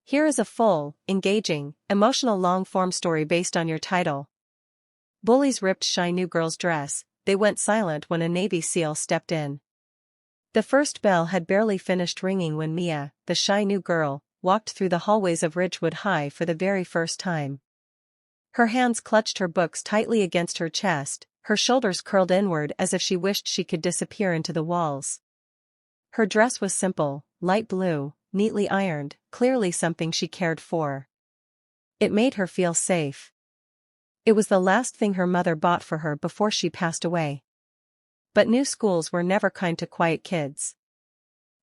Here is a full, engaging, emotional long-form story based on your title. Bullies ripped shy new girl's dress. They went silent when a Navy SEAL stepped in. The first bell had barely finished ringing when Mia, the shy new girl, walked through the hallways of Ridgewood High for the very first time. Her hands clutched her books tightly against her chest, her shoulders curled inward as if she wished she could disappear into the walls. Her dress was simple, light blue, neatly ironed, clearly something she cared for. It made her feel safe. It was the last thing her mother bought for her before she passed away. But new schools were never kind to quiet kids.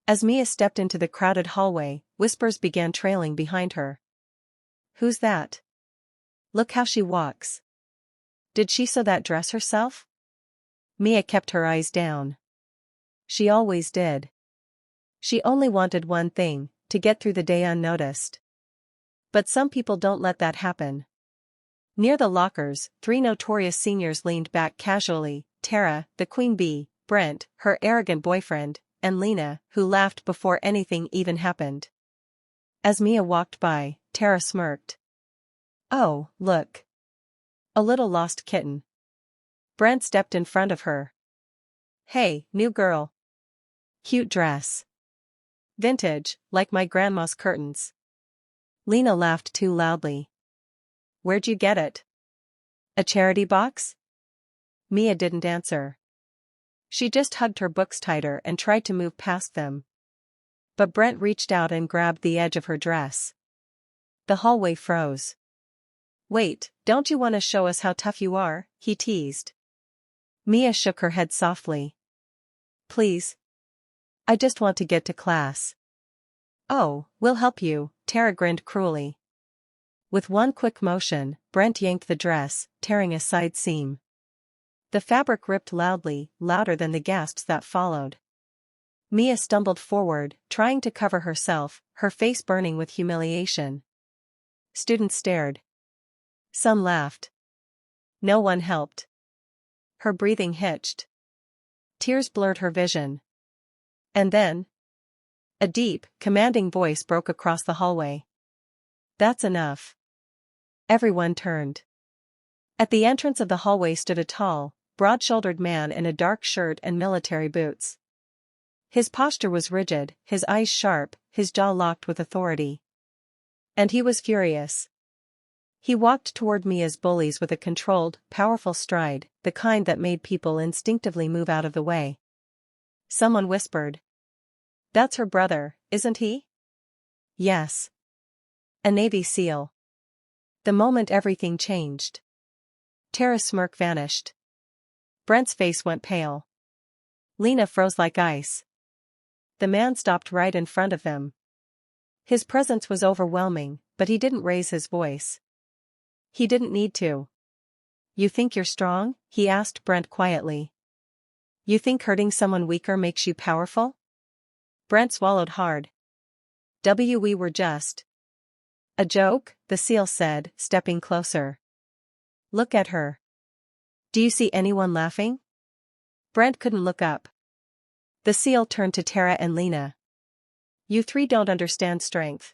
As Mia stepped into the crowded hallway, whispers began trailing behind her. "Who's that? Look how she walks. Did she sew that dress herself?" Mia kept her eyes down. She always did. She only wanted one thing, to get through the day unnoticed. But some people don't let that happen. Near the lockers, 3 notorious seniors leaned back casually: Tara, the queen bee, Brent, her arrogant boyfriend, and Lena, who laughed before anything even happened. As Mia walked by, Tara smirked. "Oh, look. A little lost kitten." Brent stepped in front of her. "Hey, new girl. Cute dress. Vintage, like my grandma's curtains." Lena laughed too loudly. "Where'd you get it? A charity box?" Mia didn't answer. She just hugged her books tighter and tried to move past them. But Brent reached out and grabbed the edge of her dress. The hallway froze. "Wait, don't you want to show us how tough you are?" he teased. Mia shook her head softly. "Please. I just want to get to class." "Oh, we'll help you," Tara grinned cruelly. With one quick motion, Brent yanked the dress, tearing a side seam. The fabric ripped loudly, louder than the gasps that followed. Mia stumbled forward, trying to cover herself, her face burning with humiliation. Students stared. Some laughed. No one helped. Her breathing hitched. Tears blurred her vision. And then, a deep, commanding voice broke across the hallway. "That's enough." Everyone turned. At the entrance of the hallway stood a tall, broad-shouldered man in a dark shirt and military boots. His posture was rigid, his eyes sharp, his jaw locked with authority. And he was furious. He walked toward Mia's bullies with a controlled, powerful stride, the kind that made people instinctively move out of the way. Someone whispered. "That's her brother, isn't he?" "Yes. A Navy SEAL." The moment everything changed. Tara's smirk vanished. Brent's face went pale. Lena froze like ice. The man stopped right in front of them. His presence was overwhelming, but he didn't raise his voice. He didn't need to. "You think you're strong?" he asked Brent quietly. "You think hurting someone weaker makes you powerful?" Brent swallowed hard. "We were just a joke," the SEAL said, stepping closer. "Look at her. Do you see anyone laughing?" Brent couldn't look up. The SEAL turned to Tara and Lena. "You 3 don't understand strength.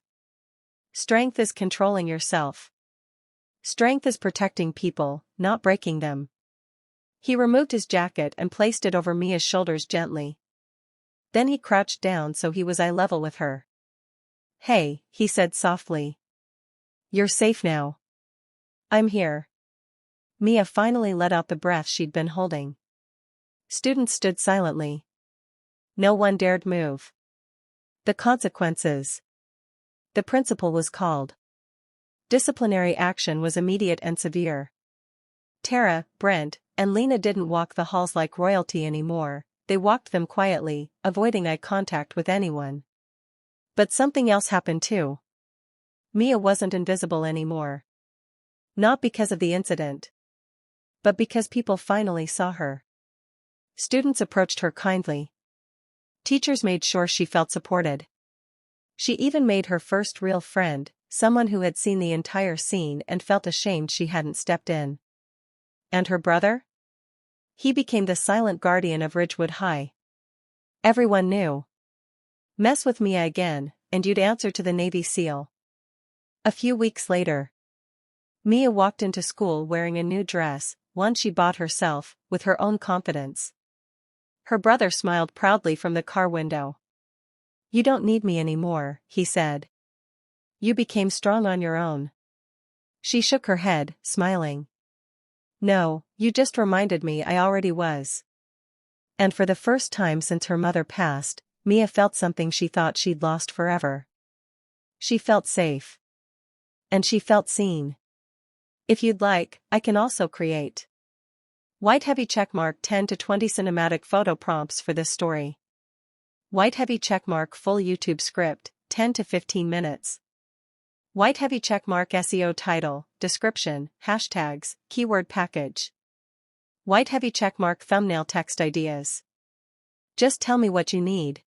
Strength is controlling yourself. Strength is protecting people, not breaking them." He removed his jacket and placed it over Mia's shoulders gently. Then he crouched down so he was eye level with her. "Hey," he said softly. "You're safe now. I'm here." Mia finally let out the breath she'd been holding. Students stood silently. No one dared move. The consequences. The principal was called. Disciplinary action was immediate and severe. Tara, Brent, and Lena didn't walk the halls like royalty anymore, they walked them quietly, avoiding eye contact with anyone. But something else happened too. Mia wasn't invisible anymore. Not because of the incident. But because people finally saw her. Students approached her kindly. Teachers made sure she felt supported. She even made her first real friend, someone who had seen the entire scene and felt ashamed she hadn't stepped in. And her brother? He became the silent guardian of Ridgewood High. Everyone knew. Mess with Mia again, and you'd answer to the Navy SEAL. A few weeks later, Mia walked into school wearing a new dress, one she bought herself, with her own confidence. Her brother smiled proudly from the car window. "You don't need me anymore," he said. "You became strong on your own." She shook her head, smiling. "No, you just reminded me I already was." And for the first time since her mother passed, Mia felt something she thought she'd lost forever. She felt safe. And she felt seen. If you'd like, I can also create. White heavy checkmark 10 to 20 cinematic photo prompts for this story. White heavy checkmark full YouTube script, 10 to 15 minutes. White heavy checkmark SEO title, description, hashtags, keyword package. White heavy checkmark thumbnail text ideas. Just tell me what you need.